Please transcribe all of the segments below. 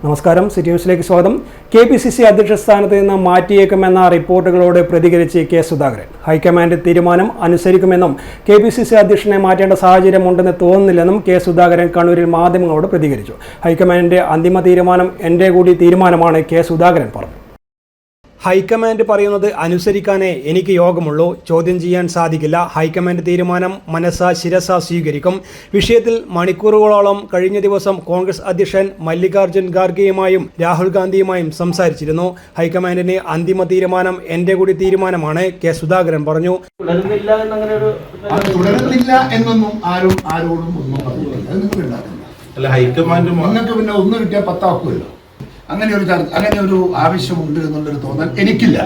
നമസ്കാരം, സിറ്റി ന്യൂസിലേക്ക് സ്വാഗതം. KPCC അധ്യക്ഷ സ്ഥാനത്ത് നിന്ന് മാറ്റിയേക്കുമെന്ന റിപ്പോർട്ടുകളോട് പ്രതികരിച്ച് കെ സുധാകരൻ. ഹൈക്കമാൻഡ് തീരുമാനം അനുസരിക്കുമെന്നും KPCC അധ്യക്ഷനെ മാറ്റേണ്ട സാഹചര്യമുണ്ടെന്ന് തോന്നുന്നില്ലെന്നും കെ സുധാകരൻ കണ്ണൂരിൽ മാധ്യമങ്ങളോട് പ്രതികരിച്ചു. ഹൈക്കമാൻഡിന്റെ അന്തിമ തീരുമാനം എൻ്റെ കൂടി തീരുമാനമാണ് കെ സുധാകരൻ പറഞ്ഞു. ഹൈക്കമാൻഡ് പറയുന്നത് അനുസരിക്കാനേ എനിക്ക് യോഗമുള്ളൂ. ചോദ്യം ചെയ്യാൻ സാധിക്കില്ല. ഹൈക്കമാൻഡ് തീരുമാനം മനസ്സാ ശിരസാ സ്വീകരിക്കും. വിഷയത്തിൽ മണിക്കൂറുകളോളം കഴിഞ്ഞ ദിവസം കോൺഗ്രസ് അധ്യക്ഷൻ മല്ലികാർജ്ജുൻ ഖാർഗെയുമായും രാഹുൽ ഗാന്ധിയുമായും സംസാരിച്ചിരുന്നു. ഹൈക്കമാൻഡിന് അന്തിമ തീരുമാനം എൻ്റെ കൂടി തീരുമാനമാണ് കെ സുധാകരൻ പറഞ്ഞു. തുടരുന്നില്ല എന്നൊന്നും ആരോടും ഒന്നും പറഞ്ഞിട്ടില്ല. ഹൈക്കമാൻഡ് നിങ്ങൾക്ക് പിന്നെ ഒന്ന് കിട്ടിയാൽ പത്താക്കുമല്ലോ. അങ്ങനെ ഒരു ആവശ്യമുണ്ട് എന്നുള്ളൊരു തോന്നൽ എനിക്കില്ല.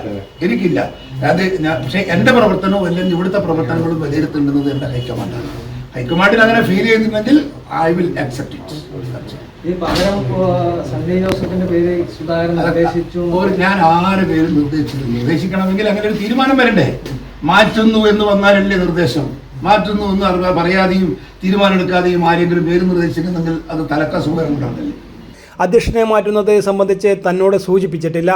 അത് പക്ഷേ എൻ്റെ പ്രവർത്തനവും അല്ലെങ്കിൽ ഇവിടുത്തെ പ്രവർത്തനങ്ങളും വിലയിരുത്തേണ്ടുന്നത് എൻ്റെ ഹൈക്കമാൻഡാണ്. ഹൈക്കമാൻഡിൽ അങ്ങനെ ഫീൽ ചെയ്യുന്നുണ്ടെങ്കിൽ ഐ വിൽ അക്സെപ്റ്റ് ഇറ്റ്. ഞാൻ ആര് പേര് നിർദ്ദേശിക്കണമെങ്കിൽ അങ്ങനെ ഒരു തീരുമാനം വരണ്ടേ? മാറ്റുന്നു എന്ന് വന്നാലല്ലേ നിർദ്ദേശം. മാറ്റുന്നു എന്ന് പറയാതെയും തീരുമാനം എടുക്കാതെയും ആരെങ്കിലും പേര് നിർദ്ദേശിക്കുന്നെങ്കിൽ അത് തലക്കസുഖം ഉണ്ടാവില്ലേ? അധ്യക്ഷനെ മാറ്റുന്നത് സംബന്ധിച്ച് തന്നോട് സൂചിപ്പിച്ചിട്ടില്ല.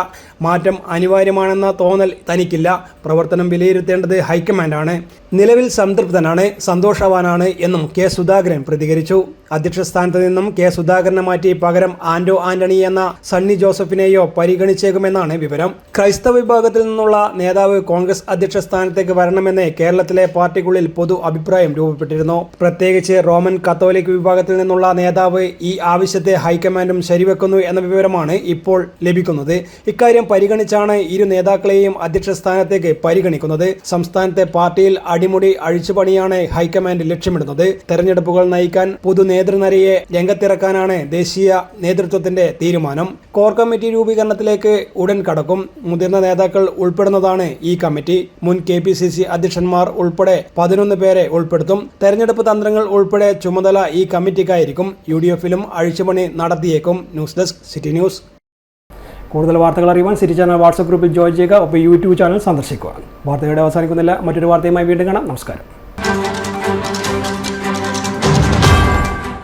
മാറ്റം അനിവാര്യമാണെന്ന തോന്നൽ തനിക്കില്ല. പ്രവർത്തനം വിലയിരുത്തേണ്ടത് ഹൈക്കമാൻഡാണ്. നിലവിൽ സംതൃപ്തനാണ്, സന്തോഷവാനാണ് എന്നും കെ സുധാകരൻ പ്രതികരിച്ചു. അധ്യക്ഷ സ്ഥാനത്ത് നിന്നും കെ സുധാകരനെ മാറ്റി പകരം ആന്റോ ആന്റണി എന്ന സണ്ണി ജോസഫിനെയോ പരിഗണിച്ചേക്കുമെന്നാണ് വിവരം. ക്രൈസ്തവ വിഭാഗത്തിൽ നിന്നുള്ള നേതാവ് കോൺഗ്രസ് അധ്യക്ഷ സ്ഥാനത്തേക്ക് വരണമെന്ന് കേരളത്തിലെ പാർട്ടിക്കുള്ളിൽ പൊതു അഭിപ്രായം രൂപപ്പെട്ടിരുന്നു. പ്രത്യേകിച്ച് റോമൻ കത്തോലിക് വിഭാഗത്തിൽ നിന്നുള്ള നേതാവ് ഈ ആവശ്യത്തെ ഹൈക്കമാൻഡും ശരിവെക്കുന്നു എന്ന വിവരമാണ് ഇപ്പോൾ ലഭിക്കുന്നത്. ഇക്കാര്യം പരിഗണിച്ചാണ് ഇരു നേതാക്കളെയും അധ്യക്ഷ സ്ഥാനത്തേക്ക് പരിഗണിക്കുന്നത്. സംസ്ഥാനത്തെ പാർട്ടിയിൽ അടിമുടി അഴിച്ചുപണിയാണ് ഹൈക്കമാൻഡ് ലക്ഷ്യമിടുന്നത്. തെരഞ്ഞെടുപ്പുകൾ നയിക്കാൻ പുതു നേതൃനിരയെ രംഗത്തിറക്കാനാണ് ദേശീയ നേതൃത്വത്തിന്റെ തീരുമാനം. കോർ കമ്മിറ്റി രൂപീകരണത്തിലേക്ക് ഉടൻ കടക്കും. മുതിർന്ന നേതാക്കൾ ഉൾപ്പെടുന്നതാണ് ഈ കമ്മിറ്റി. മുൻ KPCC അധ്യക്ഷന്മാർ ഉൾപ്പെടെ 11 പേരെ ഉൾപ്പെടുത്തും. തെരഞ്ഞെടുപ്പ് തന്ത്രങ്ങൾ ഉൾപ്പെടെ ചുമതല ഈ കമ്മിറ്റിക്കായിരിക്കും. UDF-ലും അഴിച്ചുപണി നടത്തിയേക്കും. News desk, city news. കൂടുതൽ വാർത്തകൾ അറിയുവാൻ സിറ്റി ചാനൽ വാട്സ്ആപ്പ് ഗ്രൂപ്പിൽ ജോയിൻ ചെയ്യുക. ഒപ്പം YouTube ചാനൽ സന്ദർശിക്കുക. വാർത്തകളുടെ അവസാനിക്കുന്നില്ല. മറ്റൊരു വാർത്തയുമായി വീണ്ടും കാണാം. നമസ്കാരം.